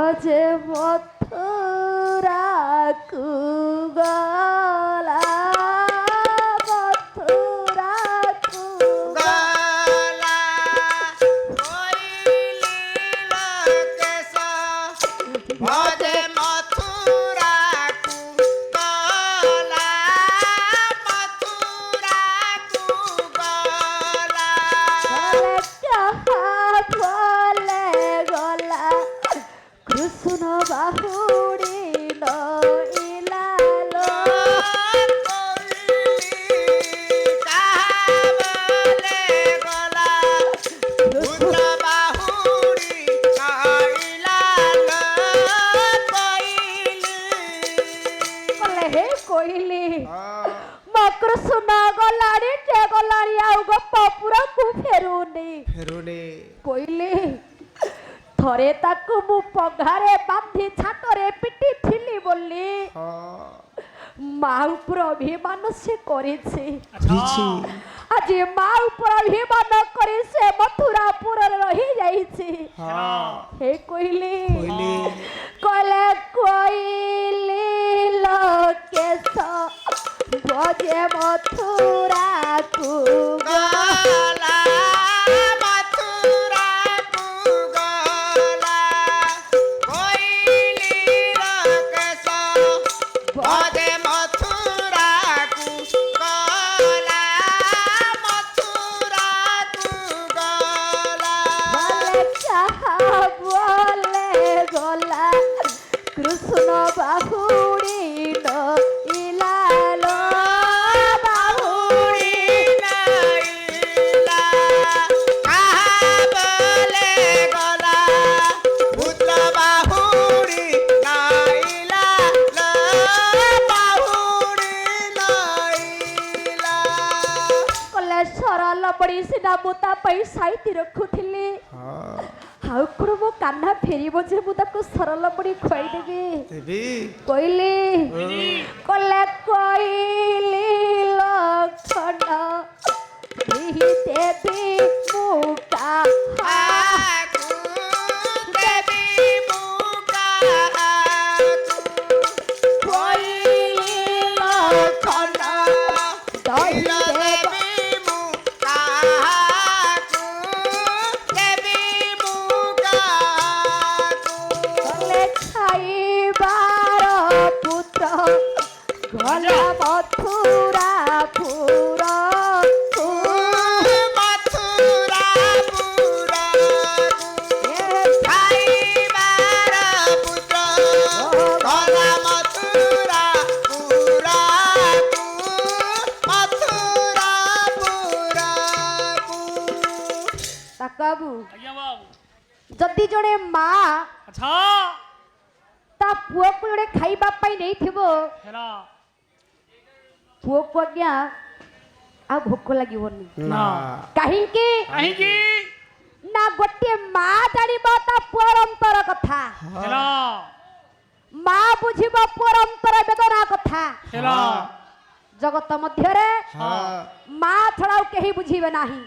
ভজে মথুরাকু গলা মথুরাকু গলা কইলি লোকেশ ভজে মথুরাকু গলা মথুরাকু গলা বলে গলা কৃষ্ণ বাহুড়ি নইলালো বলে হে কইলি ମୋ କୃଷ୍ଣ ଗଲାଣି କେ ଗଲାଣି ଆଉ ଗପ ପୁରକୁ ଫେରୁନି କହିଲି ଥରେ ତାକୁ ମୁଁ ପଘାରେ ବାନ୍ଧି ଛାଟରେ ପିଟିଥିଲି ବୋଲି ମା ଉପରେ ଅଭିମାନ ସେ କରିଛି ଆଜି ମା ଉପରେ ଅଭିମାନ କରି ସେ ମଥୁରାପୁରରେ ରହିଯାଇଛି ହେ କହିଲି କହିଲେ କହିଲି ଲୋକେଶ ভজে মথুরাকু গলা মথুরাকু গলা কইলি লোকেশ ভজে মথুরাকু গলা মথুরাকু গলা বলে গলা কৃষ্ণ বাহুড়ি ইলালো বাহুড়ি নাইলা কাহা বলে গলা ভূত বাহুড়ি নাইলা লো বাহুড়ি নাইলা কলে সরল বড়ি সিনা ମୁଁ ତା ପାଇଁ ସାଇତି ରଖୁଥିଲି ଆଉ କଣ ମୋ କାହ୍ନା ଫେରିବ ଯେ ମୁଁ ତାକୁ ସରଲ ବଡି ଖୁଆଇଦେବି ଦେବି କହିଲି କଲେ କହିଲି ଲକ୍ଷଣ ଦେବି ମୁଁ କାହାକୁ ଦେବି ମୁଁ କାହାକୁ କହିଲି ଲକ୍ଷଣ ଦହି ଦେବ ଖାଇବାର ପୁତ୍ର ଗଲା ମଥୁରାପୁର ବାବୁ ଯଦି ଜଣେ ମା ତା ପୁଅକୁ ଜଣେ ଖାଇବା ପାଇଁ ନେଇଥିବ ପୁଅକୁ ଆଜ୍ଞା ଆଉ ଭୋକ ଲାଗିବନି କାହିଁକି ନା ଗୋଟିଏ ମା ଜାଣିବ ତା ପୁଅର ଅନ୍ତର କଥା ମା ବୁଝିବ ପୁଅର ଅନ୍ତର ବେଦନା କଥା ଜଗତ ମଧ୍ୟରେ ମା ଛଡା ଆଉ କେହି ବୁଝିବେ ନାହିଁ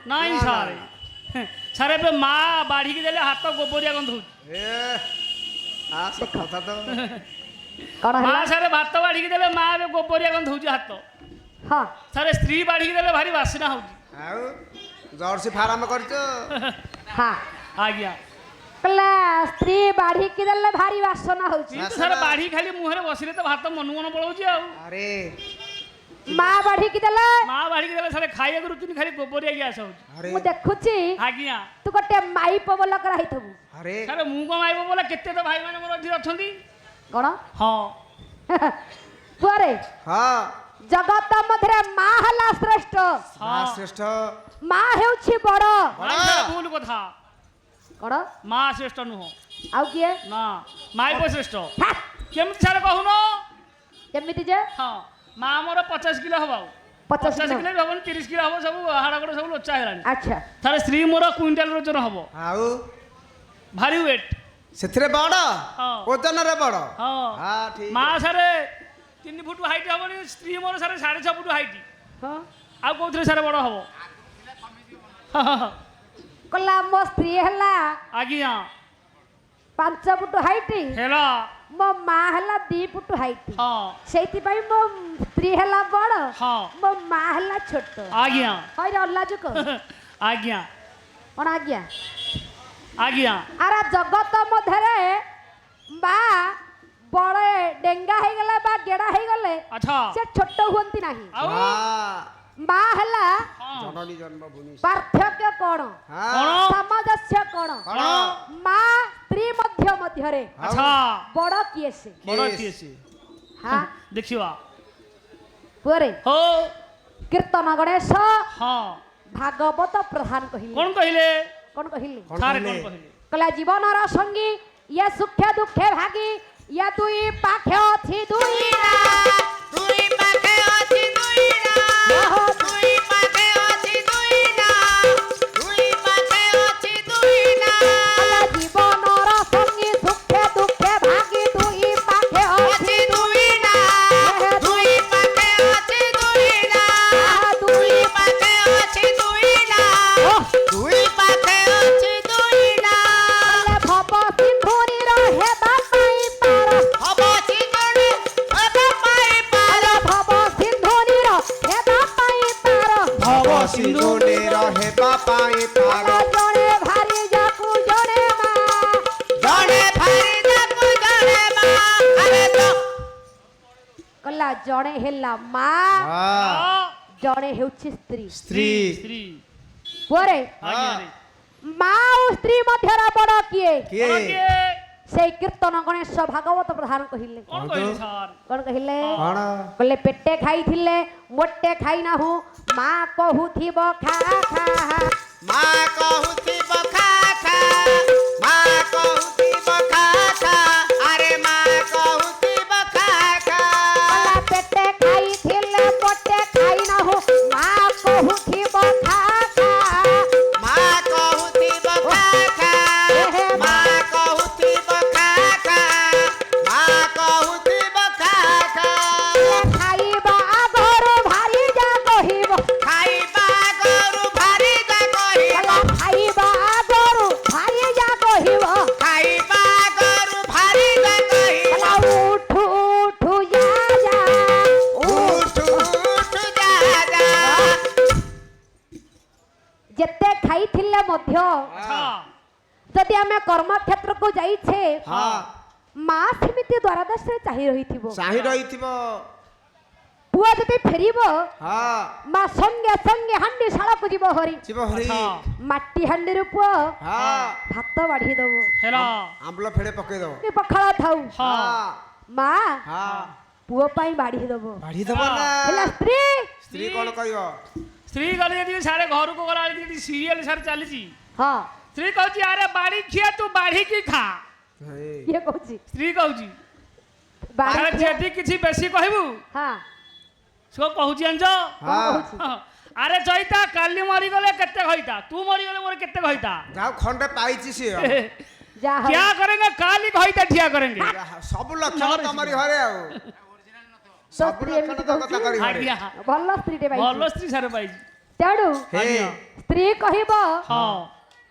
ସାରେ ଏବେ ମା ବାଢିକି ଦେଲେ ହାତ ଗୋବରିଆ ଗନ୍ଧଉଛି ମା ସାରେ ଭାତ ବାଢିକି ଦେଲେ ମା ଏବେ ଗୋବରିଆ ଗନ୍ଧଉଛି ହାତ ସାରେ ସ୍ତ୍ରୀ ବାଢିକି ଦେଲେ ଭାରି ବାସିନା ହଉଛି ଆଉ ଜର୍ସି ଫାର୍ମ କରିଛ ଆଜ୍ଞା କହିଲା ସ୍ତ୍ରୀ ବାଢିକି ଦେଲେ ଭାରି ବାସନା ହଉଛି ସାରେ ବାଢି ଖାଲି ମୁହଁରେ ବସିଲେ ତ ଭାତ ମନ ମନ ପଳଉଛି ଆଉ ଆରେ ମା ବାଢିକି ଦେଲେ ସାରେ ଖାଇବାକୁ ରୁଚୁନି ଖାଲି ଗୋବରିଆ ଗ୍ୟାସ ହଉଛି ମୁଁ ଦେଖୁଛି ଆଜ୍ଞା ତୁ ଗୋଟେ ମାଇପ ବୋଲ କରା ହେଇଥିବୁ ସାରେ ମୁଁ କଣ ମାଇପ ବୋଲା କେତେ ତ ଭାଇ ମାନେ ମୋର ଏଠି ଅଛନ୍ତି କଣ ହଁ ପୁଅରେ ଜଗତ ମଧ୍ୟରେ ମା ହେଲା ଶ୍ରେଷ୍ଠ ମା ହେଉଛି ବଡ ଭୁଲ କଥା କଣ ମା ଶ୍ରେଷ୍ଠ ନୁହଁ ଆଉ କିଏ ନା ମାଇପ ଶ୍ରେଷ୍ଠ କେମିତି ସାରେ କହୁନ କେମିତି ଯେ ହଁ ମା ମୋର 50 କିଲୋ ହବ 50 କିଲୋ ବି ହବନି 30 କିଲୋ ହବ ସବୁ ହାଡ଼ ଗୋଡ଼ ସବୁ ଲୋଚା ହେଲାଣି ଆଚ୍ଛା ତାର ସ୍ତ୍ରୀ ମୋର କୁଇଣ୍ଟାଲ ଓଜନ ହବ ଆଉ ଭାରି ୱେଟ ସେଥିରେ ବଡ ଓଜନରେ ବଡ ମା ସାରେ 3 ଫୁଟ ହାଇଟ୍ ହବନି ସ୍ତ୍ରୀ ମୋର ସାରେ 6.5 ଫୁଟ ହାଇଟ୍ ଆଉ କୋଉଥିରେ ସାରେ ବଡ ହବ କଲା ମୋ ସ୍ତ୍ରୀ ହେଲା ଆଜ୍ଞା ପାଞ୍ଚ ଫୁଟ ହାଇଟ୍ ହେଲା ମୋ ମା ହେଲା 2 ଫୁଟ ହାଇଟ୍ ହଁ ସେଇଥିପାଇଁ ମୋ ସ୍ତ୍ରୀ ହେଲା ବଡ ହଁ ମୋ ମା ହେଲା ଛୋଟ ଆଜ୍ଞା ହଇରେ ଅଲାଜୁକ ଆଜ୍ଞା କଣ ଆଜ୍ଞା ଆଜ୍ଞା ଆରେ ଜଗତ ମଧ୍ୟରେ ମା ବଡ ଡେଙ୍ଗା ହେଇଗଲେ ବା ଗେଡା ହେଇଗଲେ ଆଚ୍ଛା ସେ ଛୋଟ ହୁଅନ୍ତି ନାହିଁ ଆଉ ମା ହେଲା ହଁ ଜନନୀ ଜନ୍ମଭୂମି ପାର୍ଥକ୍ୟ କଣ କଣ ସାମଞ୍ଜସ୍ୟ କଣ କଣ ମା ସ୍ତ୍ରୀ ମଧ୍ୟରେ ଆଚ୍ଛା ବଡ କିଏ ସେ ବଡ଼ କିଏ ସେ ହଁ ଦେଖିବା ପୁଅରେ ହଉ କୀର୍ତ୍ତନ ଗଣେଶ ହଁ ଭାଗବତ ପ୍ରଧାନ କହିଲେ କଣ କହିଲେ କଣ କହିଲେ କଣ ସାରେ କହିଲେ? କଣ କହିଲେ କହିଲା ଜୀବନର ସଙ୍ଗୀ ଇଏ ସୁଖେ ଦୁଃଖେ ଭାଗୀ ଇଏ ଦୁଇ ପାଖେ ଅଛି ଦୁଇ ନା ଦୁଇ ପାଖେ ଅଛି ଦୁଇଟା ଦୁଇ ପାଖେ ଅଛି ଦୁଇଟା ଦୁଇ ପାଖେ ଅଛି ଦୁଇଟା କହିଲା ଜୀବନର ସଙ୍ଗୀ ସୁଖେ ଦୁଃଖେ ଭାଗୀ ଦୁଇ ପାଖେ ଅଛି ଅଛି ଦୁଇଟା ଦୁଇ ପାଖେ ଅଛି ଦୁଇଟା ଦୁଇ ପାଖେ ଅଛି ଦୁଇଟା ଦୁଇ ପାଖେ ଅଛି ଦୁଇଟା କହିଲେ ଭବ ସିନ୍ଧୁରୀର ହେବା ପାଇଁ ପାର ହବ ଚିଜଣେ ଏବେ ପାଇ ପାର ଭବ ସିନ୍ଧୁରୀର ହେବା ପାଇଁ ପାର ହବ ସିଂହୁଣ୍ଡିର ହେବା ପାଇଁ ପାର ଜଣେ ଭାରି ଯାକୁ ଜଣେ ମା ଜଣେ ଭାରି ଯାକୁ ଜଣେ ମା ଆରେ ତ କହିଲା ଜଣେ ହେଲା ମା ଜଣେ ହେଉଛି ସ୍ତ୍ରୀ ସ୍ତ୍ରୀ ସ୍ତ୍ରୀ ପରେ ଆଜ୍ଞା ରେ ମା ଆଉ ସ୍ତ୍ରୀ ମଧ୍ୟରେ ବଡ କିଏ କିଏ ବଡ଼ କିଏ ସେଇ କୀର୍ତ୍ତନ ଗଣେଶ ଭାଗବତ ପ୍ରଧାନ କହିଲେ କଣ କହିଲେ ସାର୍ କଣ କହିଲେ କଣ କହିଲେ ପେଟେ ଖାଇଥିଲେ ମୋଟେ ଖାଇନାହୁଁ ମା କହୁଥିବ ଖା ଖା ମା କହୁଥିବ ଖା ଖା ମା କହୁଥିବ ଖା ଖା ଆରେ ମା କହୁଥିବ ଖା ଖା କହିଲା ପେଟେ ଖାଇଥିଲେ ମୋଟେ ଖାଇନାହୁଁ ମା କହୁଥିବ ଖା ଖା ମା କହୁଥିବ ଖା ଖା ମା କହୁଥିବ ଖା ଖା ମା କହୁଥିବ ଖା ଖା ଖାଇବା ଆଗରୁ ଭାରି ଯା କହିବ ଖାଇବା ଗରୁ ଭାରି ଯା କହିବ ଖାଇବା ଆଗରୁ ଭାରି ଯା କହିବ ଖାଇବା ଗରୁ ଭାରି ଯା କହିବ ଉଠୁ ଉଠୁ ଯା ଯା ଉଠୁ ଉଠୁ ଯା ଯା ଯେତେ ଖାଇଥିଲେ ମଧ୍ୟ ଆଚ୍ଛା ଯଦି ଆମେ କର୍ମକ୍ଷେତ୍ରକୁ ଯାଇଛେ ହଁ ମା ସେମିତି ଦ୍ୱାରଦେଶରେ ଚାହିଁ ରହିଥିବ ଚାହିଁ ରହିଥିବ ପୁଅ ଯଦି ଫେରିବ ହଁ ମା ସଙ୍ଗେ ସଙ୍ଗେ ହାଣ୍ଡି ଶାଳକୁ ଯିବ ହରି ଯିବ ହରି ଆଚ୍ଛା ମାଟି ହାଣ୍ଡିରୁ ପୁଅ ହଁ ଭାତ ବାଢି ଦବ ହେଲା ଆମ୍ବୁଲ ଫେଡେ ପକେଇ ଦବ କି ପଖାଳ ଥାଉ ହଁ ମା ହଁ ପୁଅ ପାଇଁ ବାଢି ଦବ ବାଢି ଦବ ନା ହେଲା ସ୍ତ୍ରୀ ସ୍ତ୍ରୀ କଣ କହିବ ସ୍ତ୍ରୀ ଗଲେ ଯଦି ସାରେ ଘରକୁ ଗଲା ଯଦି ସିରିଏଲ ସାରେ ଚାଲିଛି ହଁ ସ୍ତ୍ରୀ କହୁଛି ଆରେ ବାଢି ଖିଆ ତୁ ବାଢିକି ଖା କିଏ କହୁଛି ସ୍ତ୍ରୀ କହୁଛି ବାଢି ଆରେ ଖିଆ- ଯଦି କିଛି ବେଶୀ କହିବୁ ହଁ ସେ କହୁଛି ଜାଣିଛ କଣ କହୁଛି ଆରେ ଚଇତା କାଲି ମରିଗଲେ କେତେ କହିତା ତୁ ମରିଗଲେ ମୋର କେତେ କହିତା ଯାଉ ଖଣ୍ଡେ ପାଇଛି ସିଏ ଯାହା क्या करेंगे काली କହିତା ଠିଆ करेंगे ଯାହା- ସବୁ ଲକ୍ଷଣ ତମରି ଘରେ ଆଉ ସବୁ ସ୍ତ୍ରୀ ଲକ୍ଷଣ ଏମିତି ତ କଥା କରି ଘରେ ଆଜ୍ଞା ଭଲ ସ୍ତ୍ରୀଟେ ପାଇଛି ଭଲ ସ୍ତ୍ରୀ ସାରେ ପାଇଛି ତେଣୁ ହେ ସ୍ତ୍ରୀ କହିବ ହଁ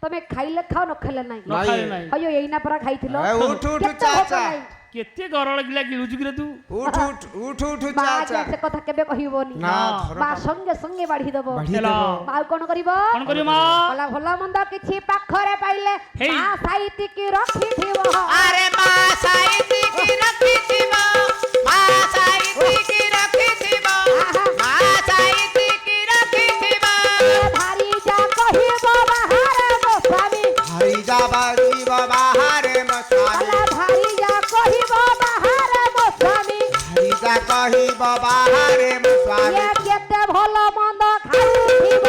ତମେ ଖାଇଲେ ଖାଅ ନ ଖାଇଲେ ନାହିଁ ନ ଖାଇଲେ ନାହିଁ ଅಯ್ୟୋ ଏଇନା ପରା ଖାଇଥିଲ ଏ ଉଠୁ ଉଠୁ କେତେ ଚା ଭୋକ ଚା ନାହିଁ। କେତେ ଗରଳ ଗିଲା ଗିଳୁଛୁ କିରେ ତୁ ଉଠୁ ଉଠୁ ଉଠୁ ଉଠୁ ମା ଚା ଆଜ୍ଞା ଚା ସେ କଥା କେବେ କହିବନି ନା ହଁ। ଘର ମା ସଙ୍ଗେ ସଙ୍ଗେ ବାଢି ଦବ ବାଢି ହେଲା। ଦବ ମା ଆଉ କଣ କରିବ କଣ କରିବ ମା କଲା ଭଲ ମନ୍ଦ କିଛି ପାଖରେ ପାଇଲେ ହେଇ। ମା ସାଇତିକି ରଖିଥିବ ଆରେ ମା ସାଇତିକି ରଖିଥିବ ମା ସାଇତିକି ରଖିଥିବ ମା ସାଇତିକି ରଖିଥିବ ଭାରି ଯା କହିବ ବାହାରେ ମୋ ସ୍ୱାମୀ ହରି ଯା ବାଜିବ ବାହାରେ ମୋ ସ୍ୱାମୀ କଲା ଭାରି ଯା କହିବ ବାହାରେ ମୋ ସ୍ୱାମୀ ହରି ଯା କହିବ ବାହାରେ ମୋ ସ୍ୱାମୀ ଇଏ କେତେ ଭଲ ମନ୍ଦ ଖାଉଥିବ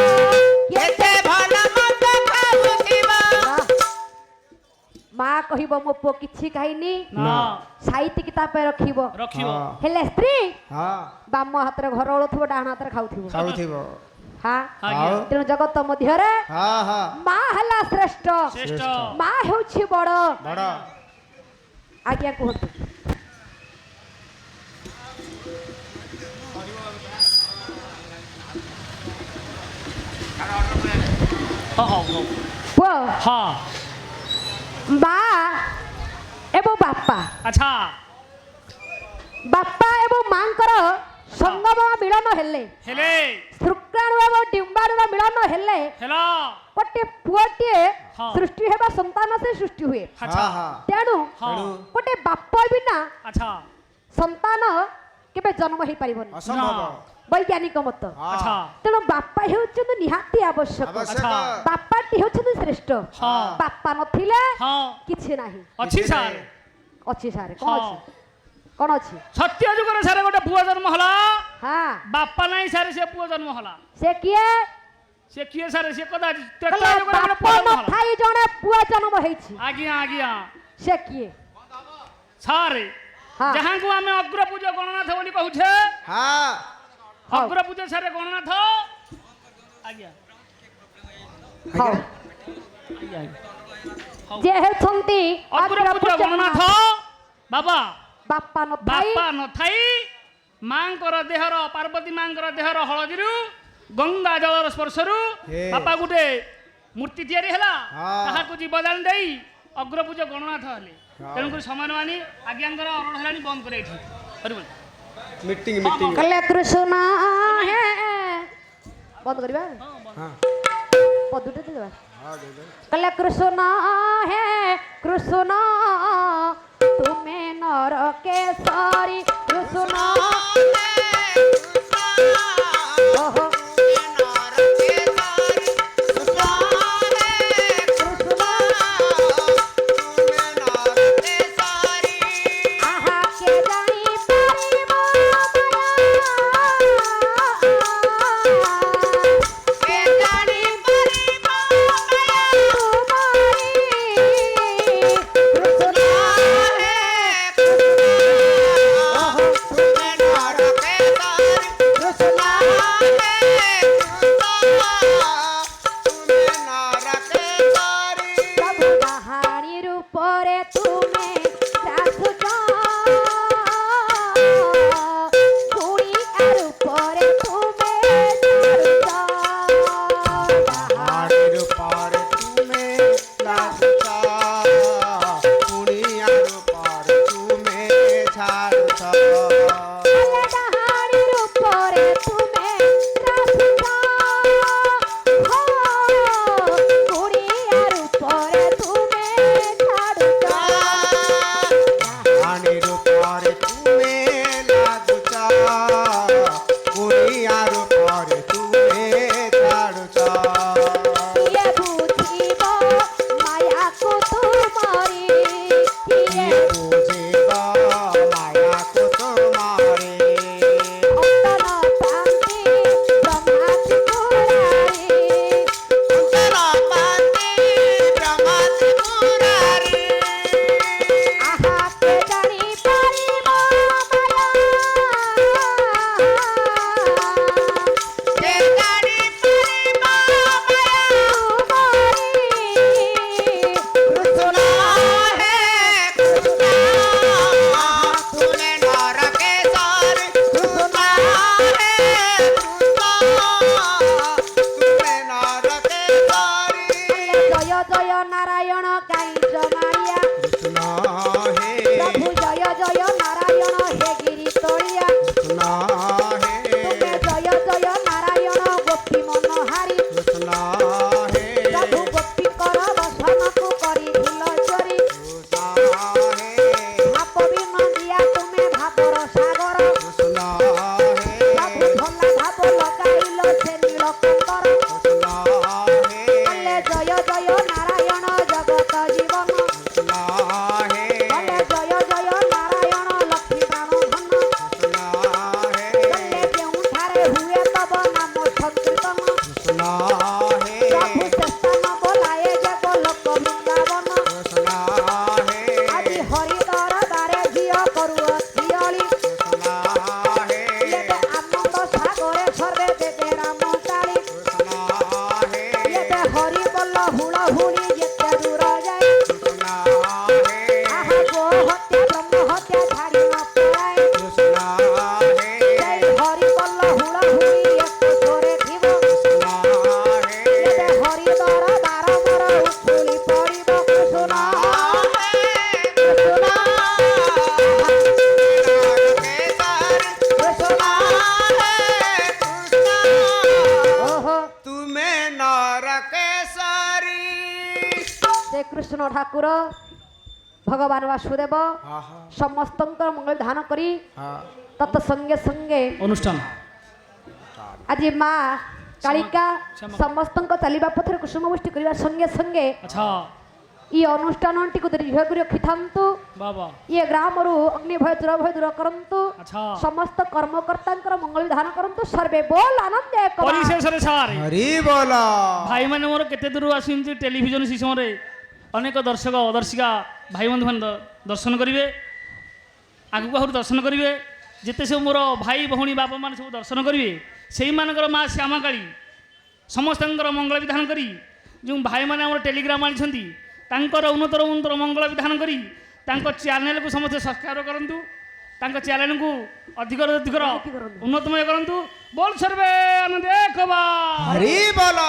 କେତେ ଭଲ ମନ୍ଦ ଖାଉଥିବ ମା କହିବ ମୋ ପୁଅ କିଛି ଖାଇନି ନା ସାଇତିକି ତା ପାଇଁ ରଖିବ ରଖିବ ହେଲେ ସ୍ତ୍ରୀ ହଁ ବାମ ହାତରେ ଘର ଓଳୁଥିବ ଡାହାଣ ହାତରେ ଖାଉଥିବ ଖାଉଥିବ ହଁ ଆଜ୍ଞା ଆଉ ତେଣୁ ଜଗତ ମଧ୍ୟରେ ହଁ ହଁ ମା ହେଲା ଶ୍ରେଷ୍ଠ ଶ୍ରେଷ୍ଠ ମା ହେଉଛି ବଡ ବଡ ଆଜ୍ଞା କୁହନ୍ତୁ ହଁ ହଉ ହଉ ପୁଅ ହଁ ମା ଏବଂ ବାପା ଆଚ୍ଛା ବାପା ଏବଂ ମାଙ୍କର ସଙ୍ଗମ ମିଳନ ହେଲେ ହେଲେ ଶୁକ୍ରାଣୁ ଏବଂ ଡିମ୍ବାଣୁର ମିଳନ ହେଲେ ହେଲା ଗୋଟେ ପୁଅଟିଏ ହଁ। ସୃଷ୍ଟି ହେବା ସନ୍ତାନ ସେ ସୃଷ୍ଟି ହୁଏ ଆଚ୍ଛା ତେଣୁ ହଁ ଗୋଟେ ବାପ ବିନା ଆଚ୍ଛା ସନ୍ତାନ କେବେ ଜନ୍ମ ହେଇପାରିବନି ଅସମ୍ଭବ ବୈଜ୍ଞାନିକ ମତ ଆଚ୍ଛା ତେଣୁ ବାପା ହେଉଛନ୍ତି ନିହାତି ଆବଶ୍ୟକ ଆବଶ୍ୟକ ବାପାଟି ହେଉଛନ୍ତି ଶ୍ରେଷ୍ଠ ହଁ। ବାପା ନଥିଲେ ହଁ କିଛି ନାହିଁ ଅଛି ସାର୍ ଅଛି ସାର୍ କଣ ହଁ। ଅଛି କଣ ଅଛି ସତ୍ୟ ଯୁଗରେ ସାର୍ ଗୋଟେ ପୁଅ ଜନ୍ମ ହେଲା ହଁ ବାପା ନାହିଁ ସାର୍ ସେ ପୁଅ ଜନ୍ମ ହେଲା ସେ କିଏ ସେ କିଏ ସାର୍ ସେ କଥା ତ୍ରେତୟା କହିଲେ ଯୁଗରେ ଗୋଟେ ବାପ ପୁଅ ଜନ୍ମ ହେଲା ନଥାଇ ଜଣେ ପୁଅ ଜନ୍ମ ହେଇଛି ଆଜ୍ଞା ଆଜ୍ଞା ସେ କିଏ ସାର୍ ହଁ ଯାହାଙ୍କୁ ଆମେ ଅଗ୍ରପୂଜ ଗଣନାଥ ବୋଲି କହୁଛେ ହଁ ହଉ। ଅଗ୍ରପୂଜ ସାର୍ ଗଣନାଥ ଆଜ୍ଞା ହଉ ଆଜ୍ଞା ହଉ ଯେ ହେଉଛନ୍ତି ଅଗ୍ରପୂଜ ଗଣନାଥ ବାବା ବାପା ନଥାଇ ବାପା ନଥାଇ ମାଙ୍କର ଦେହର ପାର୍ବତୀ ମାଙ୍କର ଦେହର ହଳଦୀରୁ ଗଙ୍ଗା ଜଳର ସ୍ପର୍ଶରୁ ହେ। ବାପା ଗୋଟେ ମୂର୍ତ୍ତି ତିଆରି ହେଲା ହଁ। ତାହାକୁ ଜୀବଦାନ ଦେଇ ଅଗ୍ରପୂଜ ଗଣନାଥ ହେଲେ ହଁ। ତେଣୁକରି ସମାନ ମାନି ଆଜ୍ଞାଙ୍କର ଅରଳ ହେଲାଣି ବନ୍ଦ করে ଏଠି ହରିବୋଲ ମିଟିଂ ମିଟିଂ କହିଲେ କୃଷ୍ଣ ହେ ବନ୍ଦ କରିବା ହଁ ପଦୁଟେ ଦେବା ହଁ ଦେବେ କହିଲେ କୃଷ୍ଣ হে কৃষ্ণ তুমি নর কেশরী কৃষ্ণ ওহো কৃষ্ণ আহা কে জানি পারিব কে জানি পারিব কৃষ্ণ হে ওহো কৃষ্ণ প্রভু ডাহাণীর উপরে তুমি রাখুছ কুড়িয়ার উপরে তুমি ডাহাণীর উপরে তুমি রাখুছ কুড়িয়ার উপরে তুমি ছাড়ুছ কিয়ে বুঝিব মায়াকু তুমরি কিয়ে অন্তন শান্তি ব্রহ্মা ত্রিপুরারি আহা কে জানি পারিব কৃষ্ণ হে জয় জয় নারায়ণ কাইঞ্চ মারিয়া প্রভু জয় জয় নারায়ণ হে গিরি তଳିয়া তুমে জয় জয় নারায়ণ গোপী মনোহারি প্রভু গোপীଙ୍କର ବସନକୁ କରିଥିଲ ଚୋରି ଭାବ ବିନନ୍ଦିଆ ତୁମେ ଭାବର ସାଗର ପ୍ରଭୁ ଭଲା ଭାବ ଲଗାଇଲ ସେ ନୀଳକଣ୍ଠର କଲେ ଜୟ ଜୟ ନାରାୟଣ ଜଗତ ଜୀବନ କଲେ ଜୟ ଜୟ ନାରାୟଣ ଲକ୍ଷ୍ମୀ ପ୍ରାଣ ଧନ କଲେ ଯେଉଁଠାରେ ହୁଏ ତବ ନାମ ସଂକୀର୍ତ୍ତନ ପ୍ରଭୁ ସେ ସ୍ଥାନ ବୋଲାଏ ଯେ ଗୋଲକ ବୃନ୍ଦାବନ ଆଜି ହରି ଦରବାରେ ଝିଅ କରୁଅଛି ଅଳି ଏବେ ଆନନ୍ଦ ସାଗରେ ସର୍ବେ ଦେବେ ରାମ ଚାଳି ଏବେ ହରି ବୋଲ ହୁଳ ହୁଳି ଯେତେ ଦୂର ଯାଏ ଆହା ଗୋ ହତ୍ୟା ବ୍ରହ୍ମ ହତ୍ୟା ଛାଡ଼ି ନ ପଳାଏ ସେଇ ହରି ବୋଲ ହୁଳ ହୁଳି ଏକ ସ୍ୱରେ ଥିବ ଏବେ ହରି ଦରବାର ମୋର ଉଛୁଳି ପଡ଼ିବ କୃଷ୍ଣ କୃଷ୍ଣ শ্রীকৃষ্ণ ঠাকুর ভগবান বাসুদেব হা হা সমস্ত মঙ্গল ধান করি হা তত সঙ্গে সঙ্গে অনুষ্ঠান আজি মা কালিকা क्षमा। সমস্ত চালিবা পথরে কুসুম বৃষ্টি করিবার সঙ্গে সঙ্গে আচ্ছা এই অনুষ্ঠানটিকে দীর্ঘ করে রখিথান্তু বাবা ইয়ে গ্রামরু অগ্নি ভয় চুর ভয় দূর করন্তু আচ্ছা সমস্ত কর্মকর্তাঙ্কর মঙ্গল ধান করন্তু সর্বে বল আনন্দে কবা। ପରିଶେଷରେ ସାର୍ ହରି ବୋଲ ଭାଇମାନେ ମୋର କେତେ ଦୂରରୁ ଆସୁଛନ୍ତି ଟେଲିଭିଜନ ଶିଶମରେ ଅନେକ ଦର୍ଶକ ଦର୍ଶିକା ଭାଇ ବନ୍ଧୁମାନେ ଦର୍ଶନ କରିବେ ଆଗକୁ ଆହୁରି ଦର୍ଶନ କରିବେ ଯେତେ ସବୁ ମୋର ଭାଇ ଭଉଣୀ ବାପାମାନେ ସବୁ ଦର୍ଶନ କରିବେ ସେଇମାନଙ୍କର ମା ଶ୍ୟାମାକାଳୀ ସମସ୍ତଙ୍କର ମଙ୍ଗଳ ବିଧାନ କରି ଯେଉଁ ଭାଇମାନେ ଆମର ଟେଲିଗ୍ରାମ ଆଣିଛନ୍ତି ତାଙ୍କର ଉନ୍ନତର ଉନ୍ନତର ମଙ୍ଗଳ ବିଧାନ କରି ତାଙ୍କ ଚ୍ୟାନେଲକୁ ସମସ୍ତେ ସବସ୍କ୍ରାଇବ୍ କରନ୍ତୁ ତାଙ୍କ ଚ୍ୟାନେଲକୁ ଅଧିକରୁ ଅଧିକର ଉନ୍ନତମୟ କରନ୍ତୁ ବୋଲ ସର୍ବେ ଆନନ୍ଦ ଏକ ବା ହରି ବୋଲ